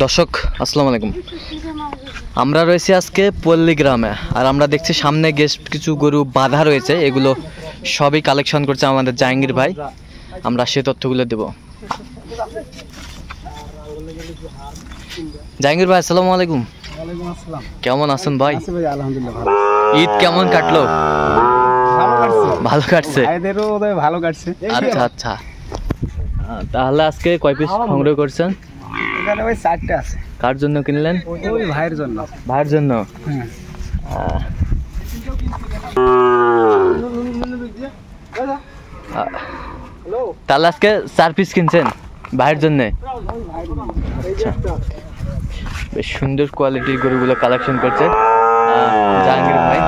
দর্শক আসসালামু আলাইকুম। আমরা রয়েছি আজকে পল্লী গ্রামে, আর আমরা দেখছি সামনে কিছু গরু বাঁধা রয়েছে, এগুলো সবই কালেকশন করছে আমাদের জাহাঙ্গীর ভাই। আমরা সে তথ্যগুলো দেব। জাহাঙ্গীর ভাই আসসালামু আলাইকুম। কেমন আছেন ভাই? ঈদ কেমন কাটলো? ভালো কাটছে। আচ্ছা আচ্ছা, তাহলে আজকে কয় পিস সংগ্রহ করছেন? এখানে ওই 4টা আছে। কার জন্য কিনলেন? ওই ভাইয়ের জন্য। ভাইয়ের জন্য। তাহলে আজকে 4 পিস কিনছেন ভাইয়ের জন্য। বেশ সুন্দর কোয়ালিটির গরুগুলো কালেকশন করছে জাহাঙ্গীর ভাই।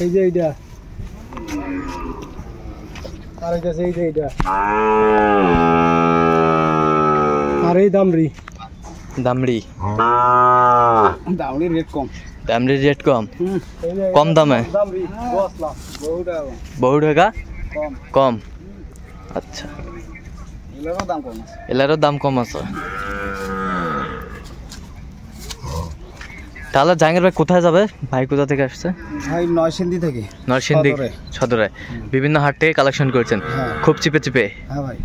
এই যে এইটা, আর এই যে এইটা, আর এই দামড়ি রেট কম। দামড়ির রেট কম, কম দামে, বহু টাকা কম। আচ্ছা, এলারও দাম কম আছে। তাহলে জাহাঙ্গীর ভাই কোথায় যাবে? ভাই কোথা থেকে আসছে? ভাই নরসিংদী থেকে। নরসিংদী সদরে বিভিন্ন হাট থেকে কালেকশন করছেন, খুব চিপে চিপে। হ্যাঁ ভাই।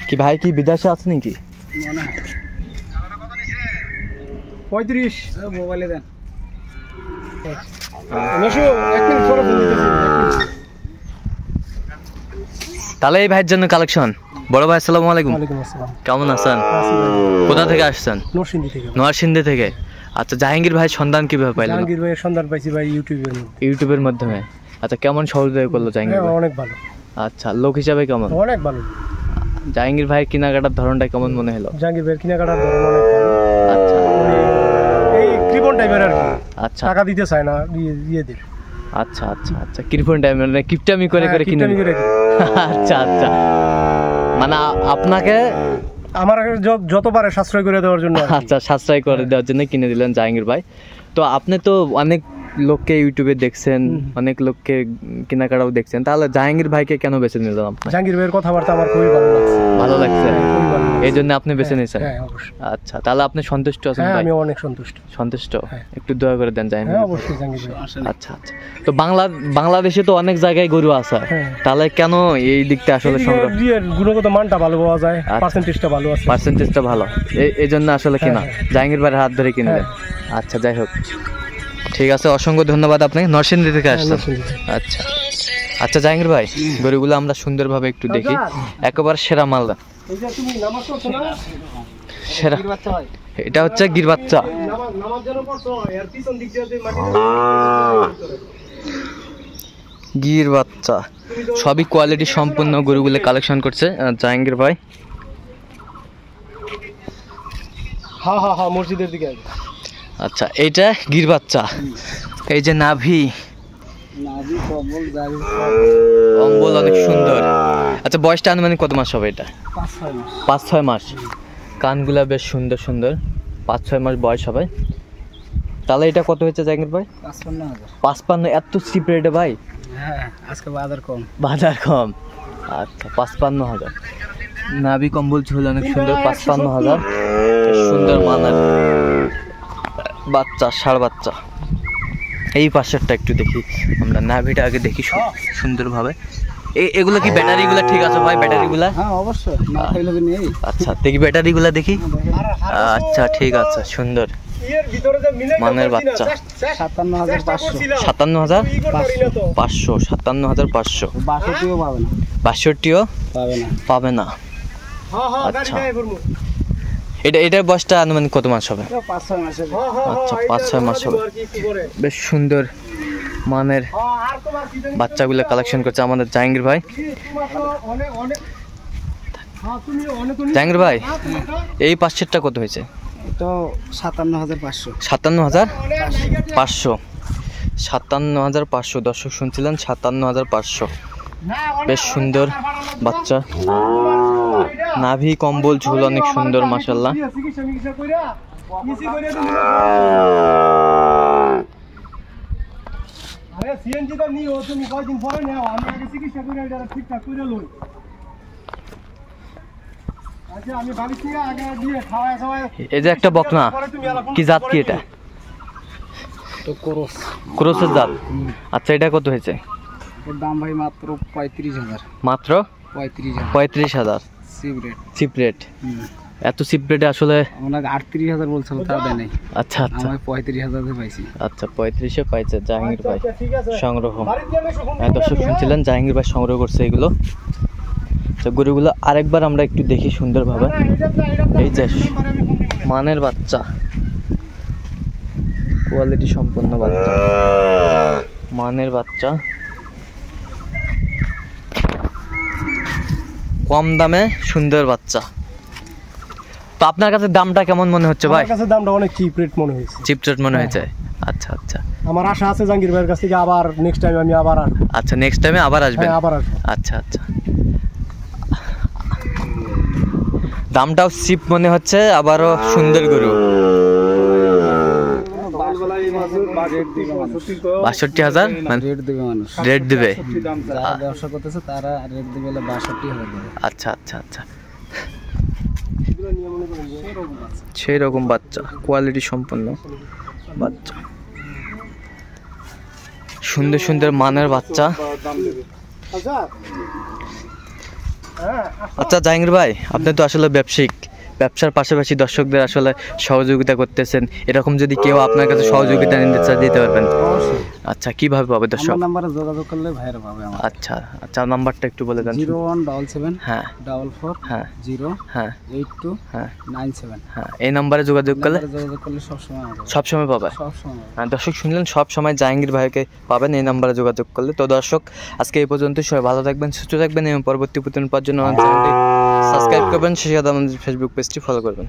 কি ভাই কি বিদেশে আছে নাকি? 35 মোবাইলে দেন। তাহলে এই ভাইয়ের জন্য কালেকশন। বড় ভাই আসসালামু আলাইকুম। কেমন আছেন? কোথা থেকে আসছেন? নরসিংদী থেকে। আচ্ছা, জাহাঙ্গীর ভাই সন্ধান কিভাবে পাইলেন? জাহাঙ্গীর ভাইয়ের সন্ধান পাইছি ভাই ইউটিউবের মাধ্যমে। আচ্ছা, কেমন সহযোগিতা করলো জাহাঙ্গীর ভাই? অনেক ভালো। আচ্ছা, লোক হিসাবে কেমন? অনেক ভালো। জাহাঙ্গীর ভাইয়ের কেনাকাটার ধরনটা কেমন মনে হলো? জাহাঙ্গীর ভাইয়ের কেনাকাটার ধরন অনেক ভালো। আচ্ছা, এই কৃপণ টাইপের আর কি। আচ্ছা, টাকা দিতে চায় না, দিয়ে দিই। আচ্ছা আচ্ছা আচ্ছা, কৃপণ টাইপের মানে কিপটামি করে কিনে। আচ্ছা আচ্ছা, মানে আপনাকে আমার যত পারে সাশ্রয় করে দেওয়ার জন্য। আচ্ছা, সাশ্রয় করে দেওয়ার জন্য কিনে দিলেন জাহাঙ্গীর ভাই। তো আপনি তো অনেক লোককে ইউটিউবে দেখছেন, অনেক লোককে কেনাকাটাও দেখছেন, তাহলে জাহাঙ্গীর ভাইকে কেন বেছে নিলেন আপনি? জাহাঙ্গীর ভাইয়ের কথাবার্তা আমার খুবই ভালো লাগছে। এই জন্য আপনি বেছে নিয়েছেন? আচ্ছা, তাহলে আপনি সন্তুষ্ট আছেন? আমি অনেক সন্তুষ্ট। একটু দয়া করে দেন জাহাঙ্গীর ভাই। অবশ্যই জাহাঙ্গীর ভাই। আচ্ছা আচ্ছা, তো বাংলাদেশে তো অনেক জায়গায় গরু আছে, তাহলে কেন এই দিকটা আসলে গুণগত মানটা ভালো পাওয়া যায়, পার্সেন্টেজটা ভালো, এই জন্য আসলে কিনা জাহাঙ্গীর ভাইয়ের হাত ধরে কিনলেন। আচ্ছা, যাই হোক, ঠিক আছে, অসংখ্য ধন্যবাদ। আপনি নরসিংদী থেকে আসছেন? আচ্ছা আচ্ছা, জাহাঙ্গীর ভাই গরুগুলো আমরা সুন্দরভাবে একটু দেখি। একেবারে সেরা মালদা, সেরা। এটা হচ্ছে গির বাচ্চা। গির বাচ্চা সবই কোয়ালিটি সম্পূর্ণ গরুগুলো কালেকশন করছে জাহাঙ্গীর ভাই। মসজিদের দিকে। আচ্ছা, এইটা গির বাচ্চা। এই যে নাভি কম্বল অনেক সুন্দর। আচ্ছা, বয়সটা আনুমানিক কত মাস হবে? এটা 5-6 মাস। কানগুলা বেশ সুন্দর সুন্দর, 5-6 মাস বয়স হবে। তাহলে এটা কত হয়েছে জাহাঙ্গীর ভাই? 55। এত চিপ রেটে ভাই? আজকে বাজার কম। আচ্ছা, 55,000। নাভি কম্বল ঝুল অনেক সুন্দর, 55,000। সুন্দর মানের বাচ্চা, ষাঁড় বাচ্চা। এই পাশেরটা একটু দেখি আমরা, নাভিটা আগে দেখি সুন্দরভাবে। এগুলো কি ব্যাটারিগুলো ঠিক আছে ভাই? ব্যাটারিগুলা? হ্যাঁ অবশ্যই। আচ্ছা, দেখি ব্যাটারিগুলা দেখি। আচ্ছা, ঠিক আছে, সুন্দর মানের বাচ্চা। 57,500। 57,500। 62ও পাবে না। আচ্ছা, এটার বয়সটা আনুমানিক কত মাস হবে? আচ্ছা, 5-6 মাস হবে। বেশ সুন্দর মানের বাচ্চাগুলো কালেকশন করছে আমাদের জাহাঙ্গীর ভাই। জাহাঙ্গীর ভাই, এই পাশেরটা কত হয়েছে? তো 57,500। 57,500 57,500 দর্শক শুনছিলেন 57,500 বেশ সুন্দর বাচ্চা নাভি কম্বল ঝুল অনেক সুন্দর মাশাআল্লাহ আরে সিএনজি তো নিও তুমি কয়দিন পরে নাও আমি আগে চিকিৎসা করে এটা ঠিকঠাক করে লই আচ্ছা আমি ভাবিছি আগে দিয়ে খাওয়া খাওয়া এই যে একটা বকনা কি জাত কি এটা তো ক্রসের জাত আচ্ছা এটা কত হয়েছে এর দাম ভাই মাত্র 35,000। মাত্র 35,000 35,000 সিগারেট। সিপ্রেট এত সিপ্রেটে আসলে ওনাকে 38,000 বলছিল তা দেয় নাই। আচ্ছা আচ্ছা আমি 35,000 পাইছি। আচ্ছা 35-এ পাইছে জাহাঙ্গীর ভাই ঠিক আছে সংগ্রহ বাড়িতে আমি সব হ্যাঁ দর্শক শুনছিলেন জাহাঙ্গীর ভাই সংগ্রহ করছে এগুলো তো গরুগুলো আরেকবার আমরা একটু দেখি সুন্দরভাবে এই যে মানের বাচ্চা কোয়ালিটি সম্পন্ন বাচ্চা মানের বাচ্চা কম দামে সুন্দর বাচ্চা তো আপনার কাছে দামটা কেমন মনে হচ্ছে ভাই আমার কাছে দামটা অনেক চিপ রেট মনে হয়েছে চিপ রেট মনে হয়েছে আচ্ছা আচ্ছা আমার আশা আছে জাহাঙ্গীর ভাইয়ের কাছ থেকে আবার নেক্সট টাইম আমি আবার আসবো আচ্ছা নেক্সট টাইমে আবার আসবেন হ্যাঁ আবার আসবো আচ্ছা আচ্ছা দামটাও চিপ মনে হচ্ছে আবারও সুন্দর গরু 62,000 মানে রেট দিবে মানুষ। রেট দিবে যারা ব্যবসা করতেছে তারা রেট দিবে 62,000 দেবে। আচ্ছা আচ্ছা আচ্ছা সেই রকম বাচ্চা কোয়ালিটি সম্পন্ন বাচ্চা সুন্দর সুন্দর মানের বাচ্চা আচ্ছা হ্যাঁ আচ্ছা জাহাঙ্গীর ভাই আপনি তো আসলে ব্যবসায়িক ব্যবসার পাশাপাশি দর্শকদের আসলে সহযোগিতা করতেছেন এরকম যদি কেউ আপনার কাছে সহযোগিতা নিতে চায় দিতে পারবেন আচ্ছা কিভাবে পাবে দর্শক আমার নাম্বারে যোগাযোগ করলে ভাইরা পাবে আমার। আচ্ছা আচ্ছা নাম্বারটা একটু বলে দেন 0177 হ্যাঁ 44 হ্যাঁ 0 হ্যাঁ 82 হ্যাঁ 97। হ্যাঁ এই নাম্বারে যোগাযোগ করলে যোগাযোগ করলে সবসময় হবে। সবসময় পাবে সবসময়। হ্যাঁ দর্শক শুনলেন সব সময় জাহাঙ্গীর ভাইকে পাবেন এই নাম্বারে যোগাযোগ করলে তো দর্শক আজকে এই পর্যন্ত সবাই ভালো থাকবেন সুস্থ থাকবেন এবং পরবর্তী প্রতিদিন পাওয়ার জন্য আমাদের চ্যানেলটি সাবস্ক্রাইব করবেন সেই সাথে আমাদের ফেসবুক পেজটি ফলো করবেন